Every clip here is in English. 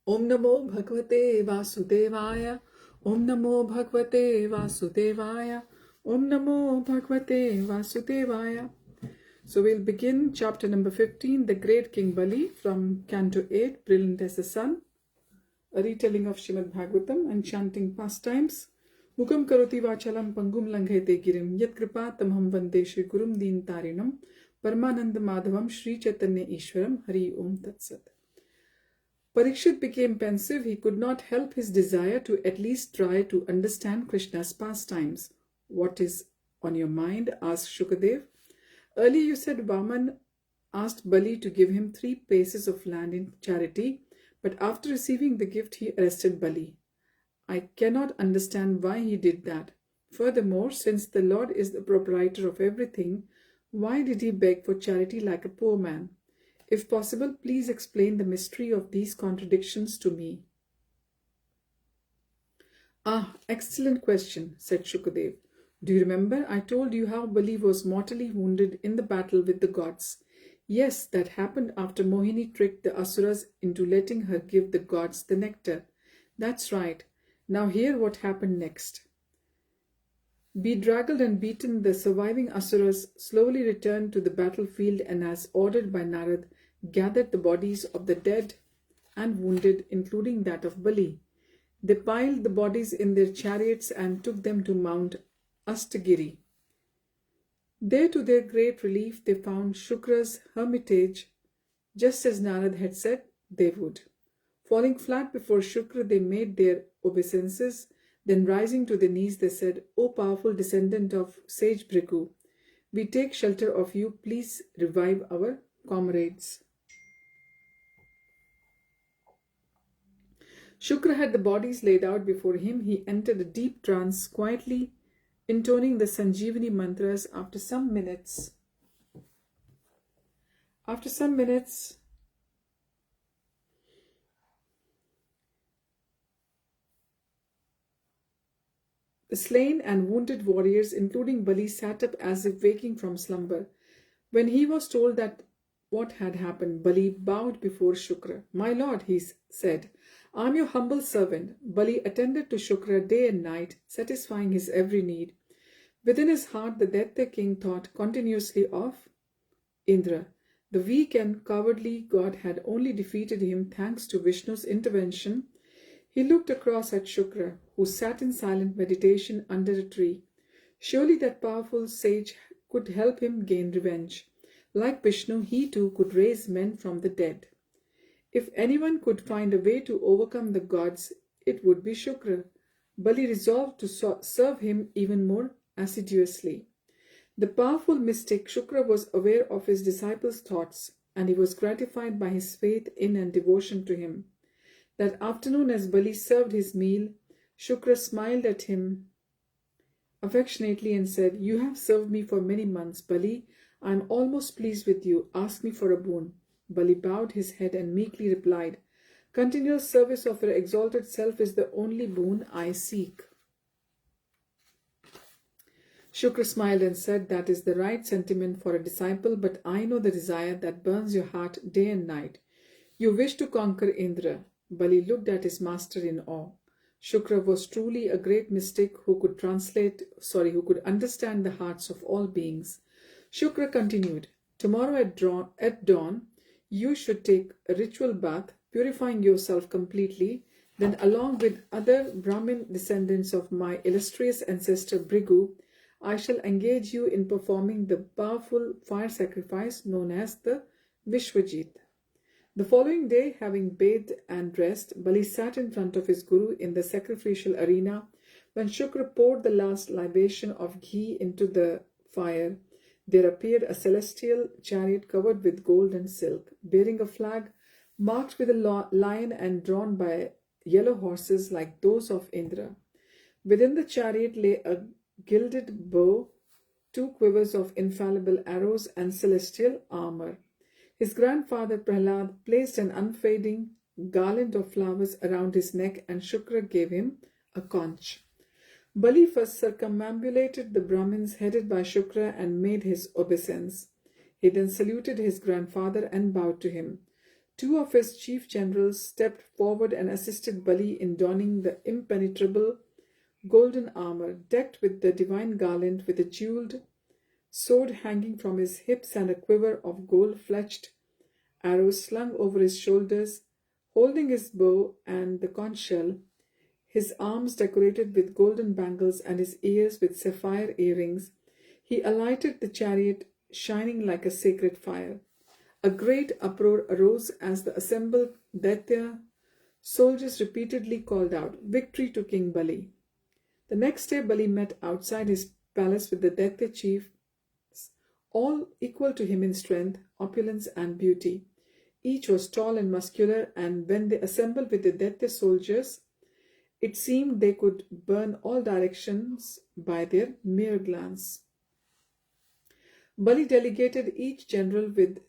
Om Namo Bhagavate Vasudevaya. Om Namo Bhagavate Vasudevaya. Om Namo Bhagavate Vasudevaya. So we'll begin chapter number 15, The Great King Bali, from Canto 8, Brilliant as the Sun, a retelling of Srimad Bhagavatam, Enchanting Pastimes. Mukam karoti vachalam pangum langhete girim, yat kripa tamham vande Shri Gurum Deen Tarinam, Paramananda Madhavam Shri Chaitanya Ishwaram, Hari Om Tat Sat. Parikshit became pensive. He could not help his desire to at least try to understand Krishna's pastimes. What is on your mind? Asked Shukadev. Earlier you said Vaman asked Bali to give him 3 paces of land in charity, but after receiving the gift he arrested Bali. I cannot understand why he did that. Furthermore, since the Lord is the proprietor of everything, why did he beg for charity like a poor man? If possible, please explain the mystery of these contradictions to me. Ah, excellent question, said Shukadev. Do you remember I told you how Bali was mortally wounded in the battle with the gods? Yes, that happened after Mohini tricked the Asuras into letting her give the gods the nectar. That's right. Now hear what happened next. Bedraggled and beaten, the surviving Asuras slowly returned to the battlefield and, as ordered by Narad, gathered the bodies of the dead and wounded, including that of Bali. They piled the bodies in their chariots and took them to Mount Astagiri. There, to their great relief, they found Shukra's hermitage, just as Narad had said they would. Falling flat before Shukra, they made their obeisances. Then, rising to their knees, they said, O powerful descendant of sage Bhrigu, we take shelter of you. Please revive our comrades. Shukra had the bodies laid out before him. He entered a deep trance, quietly intoning the Sanjeevani mantras. After some minutes, the slain and wounded warriors, including Bali, sat up as if waking from slumber. When he was told that what had happened, Bali bowed before Shukra. My lord, he said, I am your humble servant. Bali attended to Shukra day and night, satisfying his every need. Within his heart, the Daitya king thought continuously of Indra. The weak and cowardly god had only defeated him thanks to Vishnu's intervention. He looked across at Shukra, who sat in silent meditation under a tree. Surely that powerful sage could help him gain revenge. Like Vishnu, he too could raise men from the dead. If anyone could find a way to overcome the gods, it would be Shukra. Bali resolved to serve him even more assiduously. The powerful mystic Shukra was aware of his disciples' thoughts, and he was gratified by his faith in and devotion to him. That afternoon, as Bali served his meal, Shukra smiled at him affectionately and said, You have served me for many months, Bali. I am almost pleased with you. Ask me for a boon. Bali bowed his head and meekly replied, Continuous service of your exalted self is the only boon I seek. Shukra smiled and said, That is the right sentiment for a disciple, but I know the desire that burns your heart day and night. You wish to conquer Indra. Bali looked at his master in awe. Shukra was truly a great mystic who could understand the hearts of all beings. Shukra continued, Tomorrow at dawn, you should take a ritual bath, purifying yourself completely. Then, along with other Brahmin descendants of my illustrious ancestor Bhrigu, I shall engage you in performing the powerful fire sacrifice known as the Vishwajit. The following day, having bathed and dressed, Bali sat in front of his guru in the sacrificial arena. When Shukra poured the last libation of ghee into the fire, there appeared a celestial chariot covered with gold and silk, bearing a flag marked with a lion and drawn by yellow horses like those of Indra. Within the chariot lay a gilded bow, 2 quivers of infallible arrows, and celestial armor. His grandfather Prahlad placed an unfading garland of flowers around his neck, and Shukra gave him a conch. Bali first circumambulated the Brahmins headed by Shukra and made his obeisance. He then saluted his grandfather and bowed to him. Two of his chief generals stepped forward and assisted Bali in donning the impenetrable golden armor, decked with the divine garland, with a jeweled sword hanging from his hips and a quiver of gold-fletched arrows slung over his shoulders. Holding his bow and the conch shell, his arms decorated with golden bangles and his ears with sapphire earrings, he alighted the chariot, shining like a sacred fire. A great uproar arose as the assembled Daitya soldiers repeatedly called out, "Victory to King Bali!" The next day, Bali met outside his palace with the Daitya chiefs, all equal to him in strength, opulence, and beauty. Each was tall and muscular, and when they assembled with the Daitya soldiers, it seemed they could burn all directions by their mere glance. Bali delegated each general with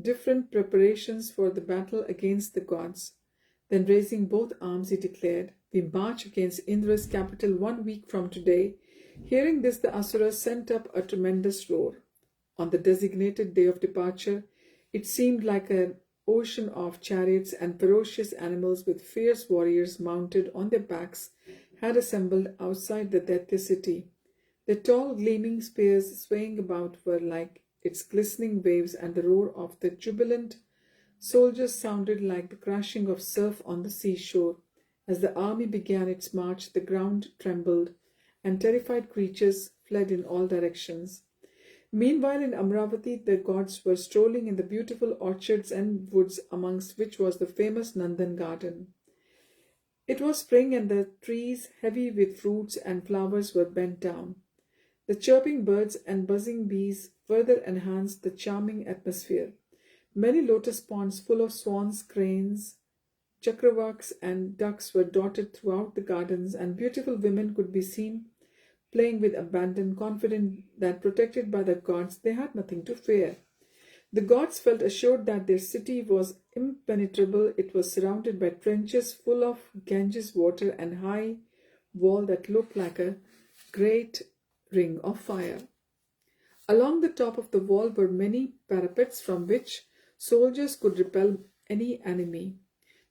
different preparations for the battle against the gods. Then, raising both arms, he declared, "We march against Indra's capital 1 week from today." Hearing this, the Asuras sent up a tremendous roar. On the designated day of departure, it seemed like an ocean of chariots and ferocious animals with fierce warriors mounted on their backs had assembled outside the Daitya city. The tall, gleaming spears swaying about were like its glistening waves, and the roar of the jubilant soldiers sounded like the crashing of surf on the seashore. As the army began its march, the ground trembled, and terrified creatures fled in all directions. Meanwhile, in Amravati, the gods were strolling in the beautiful orchards and woods, amongst which was the famous Nandan garden. It was spring, and the trees, heavy with fruits and flowers, were bent down. The chirping birds and buzzing bees further enhanced the charming atmosphere. Many lotus ponds full of swans, cranes, chakravarks, and ducks were dotted throughout the gardens, and beautiful women could be seen playing with abandon, confident that, protected by the gods, they had nothing to fear. The gods felt assured that their city was impenetrable. It was surrounded by trenches full of Ganges water and high wall that looked like a great ring of fire. Along the top of the wall were many parapets from which soldiers could repel any enemy.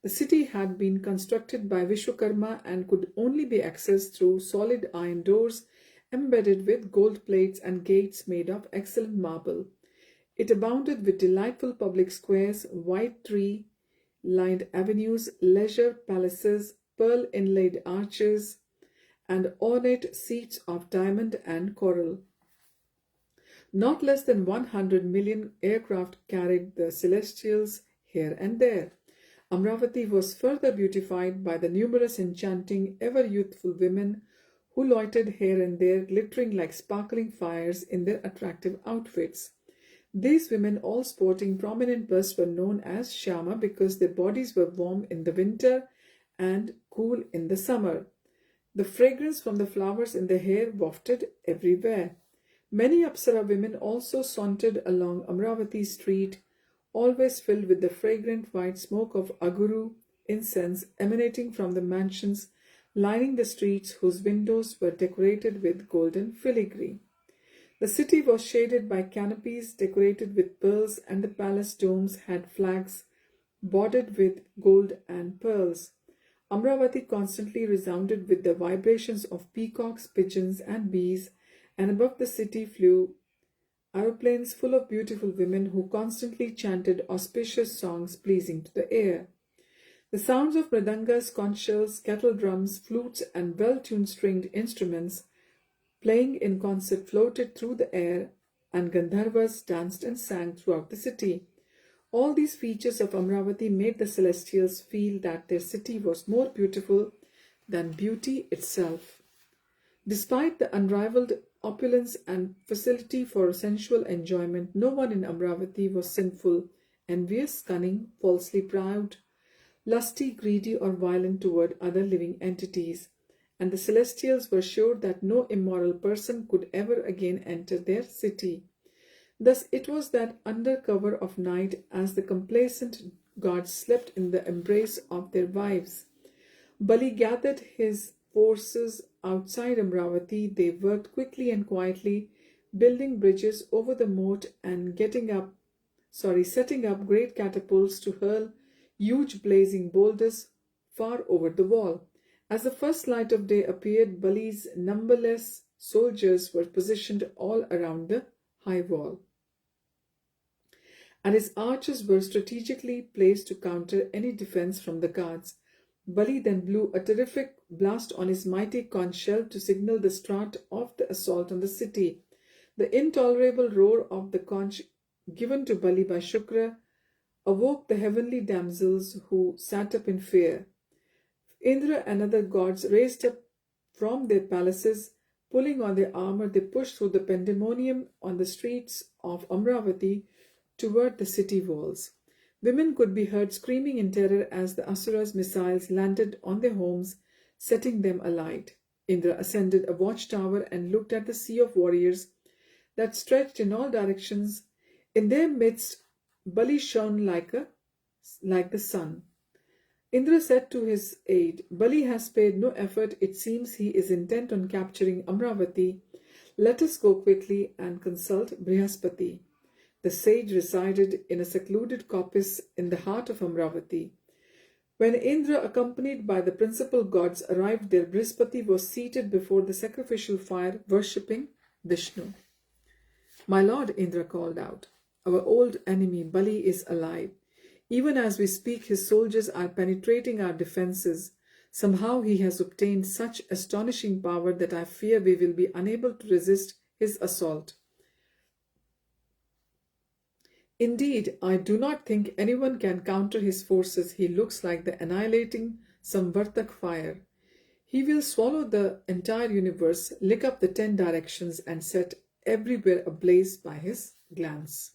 The city had been constructed by Vishwakarma and could only be accessed through solid iron doors embedded with gold plates and gates made of excellent marble. It abounded with delightful public squares, white tree-lined avenues, leisure palaces, pearl-inlaid arches, and ornate seats of diamond and coral. Not less than 100 million aircraft carried the celestials here and there. Amravati was further beautified by the numerous enchanting, ever-youthful women who loitered here and there, glittering like sparkling fires in their attractive outfits. These women, all sporting prominent busts, were known as Shyama because their bodies were warm in the winter and cool in the summer. The fragrance from the flowers in their hair wafted everywhere. Many Apsara women also sauntered along Amravati street, always filled with the fragrant white smoke of aguru incense emanating from the mansions lining the streets, whose windows were decorated with golden filigree. The city was shaded by canopies decorated with pearls, and the palace domes had flags bordered with gold and pearls. Amravati constantly resounded with the vibrations of peacocks, pigeons, and bees, and above the city flew aeroplanes full of beautiful women who constantly chanted auspicious songs pleasing to the ear. The sounds of mridangas, conch shells, kettle drums, flutes, and well-tuned stringed instruments playing in concert floated through the air, and Gandharvas danced and sang throughout the city. All these features of Amravati made the celestials feel that their city was more beautiful than beauty itself. Despite the unrivaled opulence and facility for sensual enjoyment, no one in Amravati was sinful, envious, cunning, falsely proud, lusty, greedy, or violent toward other living entities, and the celestials were sure that no immoral person could ever again enter their city. Thus it was that under cover of night, as the complacent gods slept in the embrace of their wives, Bali gathered his forces outside Amravati. They worked quickly and quietly, building bridges over the moat and getting up setting up great catapults to hurl huge blazing boulders far over the wall. As the first light of day appeared, Bali's numberless soldiers were positioned all around the high wall, and his archers were strategically placed to counter any defense from the guards. Bali then blew a terrific blast on his mighty conch shell to signal the start of the assault on the city. The intolerable roar of the conch given to Bali by Shukra awoke the heavenly damsels, who sat up in fear. Indra and other gods raised up from their palaces. Pulling on their armor, they pushed through the pandemonium on the streets of Amravati toward the city walls. Women could be heard screaming in terror as the Asuras' missiles landed on their homes, setting them alight. Indra ascended a watchtower and looked at the sea of warriors that stretched in all directions. In their midst, Bali shone like the sun. Indra said to his aide, "Bali has spared no effort. It seems he is intent on capturing Amravati. Let us go quickly and consult Brihaspati." The sage resided in a secluded coppice in the heart of Amravati. When Indra, accompanied by the principal gods, arrived there, Brihaspati was seated before the sacrificial fire, worshipping Vishnu. "My lord," Indra called out, "our old enemy Bali is alive. Even as we speak, his soldiers are penetrating our defenses. Somehow he has obtained such astonishing power that I fear we will be unable to resist his assault. Indeed, I do not think anyone can counter his forces. He looks like the annihilating Samvartak fire. He will swallow the entire universe, lick up the 10 directions, and set everywhere ablaze by his glance."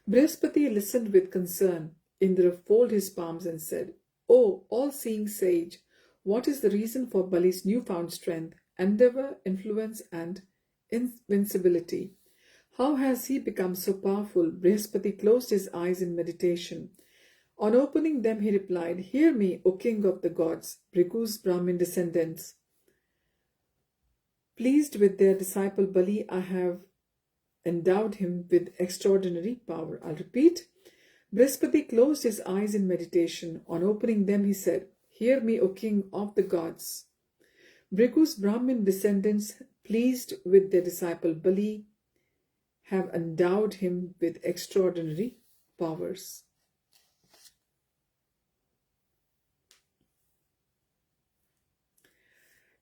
Brihaspati listened with concern. Indra folded his palms and said, "O all-seeing sage, what is the reason for Bali's newfound strength, endeavor, influence, and invincibility? How has he become so powerful?" Brihaspati closed his eyes in meditation. On opening them, he replied, "Hear me, O king of the gods, Bhrigu's Brahmin descendants. Pleased with their disciple Bali, I have endowed him with extraordinary power." I'll repeat. Brihaspati closed his eyes in meditation. On opening them, he said, "Hear me, O king of the gods. Bhrigu's Brahmin descendants, pleased with their disciple Bali, have endowed him with extraordinary powers."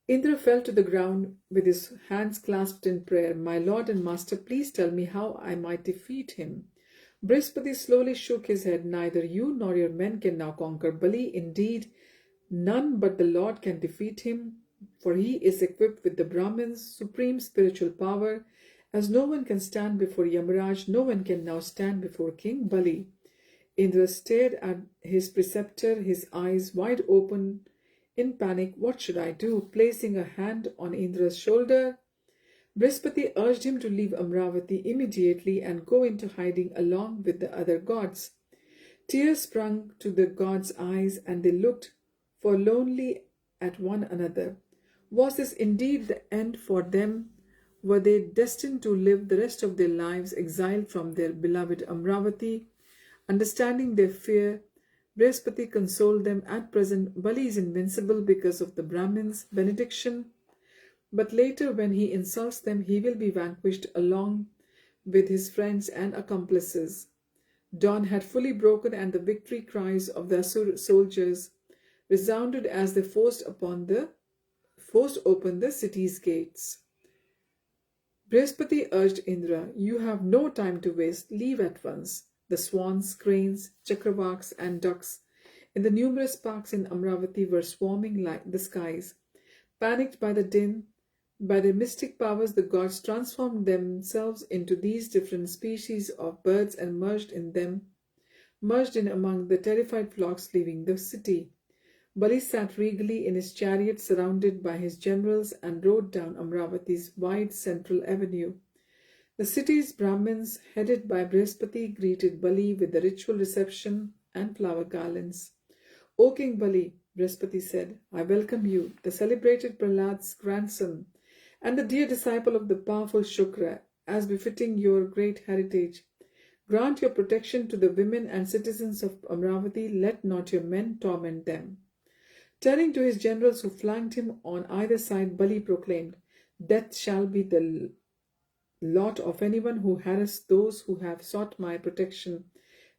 Indra fell to the ground with his hands clasped in prayer. "My lord and master, please tell me how I might defeat him." Brihaspati slowly shook his head. "Neither you nor your men can now conquer Bali. Indeed, none but the Lord can defeat him, for he is equipped with the Brahmin's supreme spiritual power. As no one can stand before Yamaraj, no one can now stand before King Bali." Indra stared at his preceptor, his eyes wide open in panic. "What should I do?" Placing a hand on Indra's shoulder, Brihaspati urged him to leave Amravati immediately and go into hiding along with the other gods. Tears sprung to the gods' eyes, and they looked forlornly at one another. Was this indeed the end for them? Were they destined to live the rest of their lives exiled from their beloved Amravati? Understanding their fear, Brihaspati consoled them. "At present, Bali is invincible because of the Brahmin's benediction. But later, when he insults them, he will be vanquished along with his friends and accomplices." Dawn had fully broken, and the victory cries of the Asur soldiers resounded as they forced open the city's gates. Brihaspati urged Indra, "You have no time to waste. Leave at once." The swans, cranes, chakravaks, and ducks in the numerous parks in Amravati were swarming like the skies. Panicked by the din, by their mystic powers, the gods transformed themselves into these different species of birds and merged in among the terrified flocks leaving the city. Bali sat regally in his chariot surrounded by his generals and rode down Amravati's wide central avenue. The city's Brahmins, headed by Brihaspati, greeted Bali with the ritual reception and flower garlands. "O King Bali," Brihaspati said, "I welcome you, the celebrated Prahlad's grandson, and the dear disciple of the powerful Shukra, as befitting your great heritage. Grant your protection to the women and citizens of Amravati. Let not your men torment them. Turning to his generals who flanked him on either side, Bali proclaimed, Death shall be the lot of anyone who harass those who have sought my protection.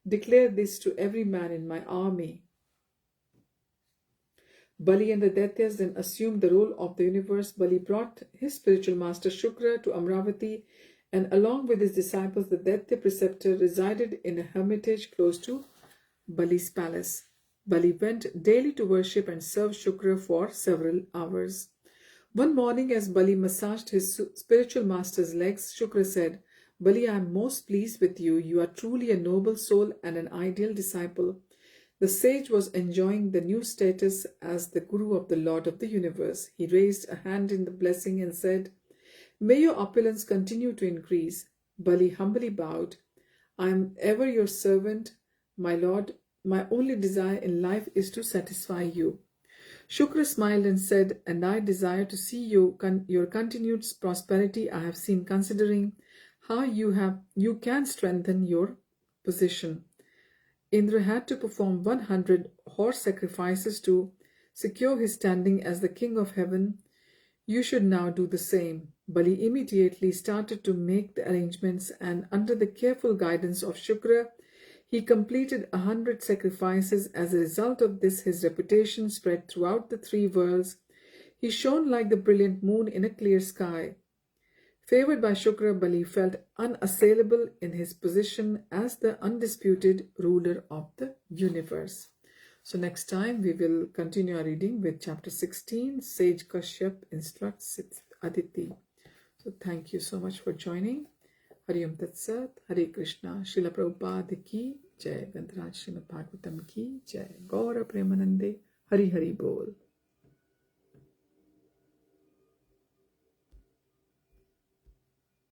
Declare this to every man in my army. Bali and the Daityas then assumed the role of the universe. Bali brought his spiritual master Shukra to Amravati, and along with his disciples, the Daitya preceptor resided in a hermitage close to Bali's palace. Bali went daily to worship and serve Shukra for several hours. One morning, as Bali massaged his spiritual master's legs, Shukra said, Bali, I am most pleased with you. You are truly a noble soul and an ideal disciple. The sage was enjoying the new status as the guru of the Lord of the universe. He raised a hand in the blessing and said, May your opulence continue to increase. Bali humbly bowed. I am ever your servant, my Lord. My only desire in life is to satisfy you. Shukra smiled and said, And I desire to see your continued prosperity. I have seen considering how you can strengthen your position. Indra had to perform 100 horse sacrifices to secure his standing as the king of heaven. You should now do the same. Bali immediately started to make the arrangements, and under the careful guidance of Shukra, he completed 100 sacrifices. As a result of this, his reputation spread throughout the 3 worlds. He shone like the brilliant moon in a clear sky. Favored by Shukra, Bali felt unassailable in his position as the undisputed ruler of the universe. So next time we will continue our reading with chapter 16, Sage Kashyap instructs Aditi. So thank you so much for joining. Hari Om Tat Sat, Hare Krishna, Srila Prabhupada ki Jai, Grantaraj Srimad Bhagavatam ki Jai, Gaura Premanande, Hari Hari Bol.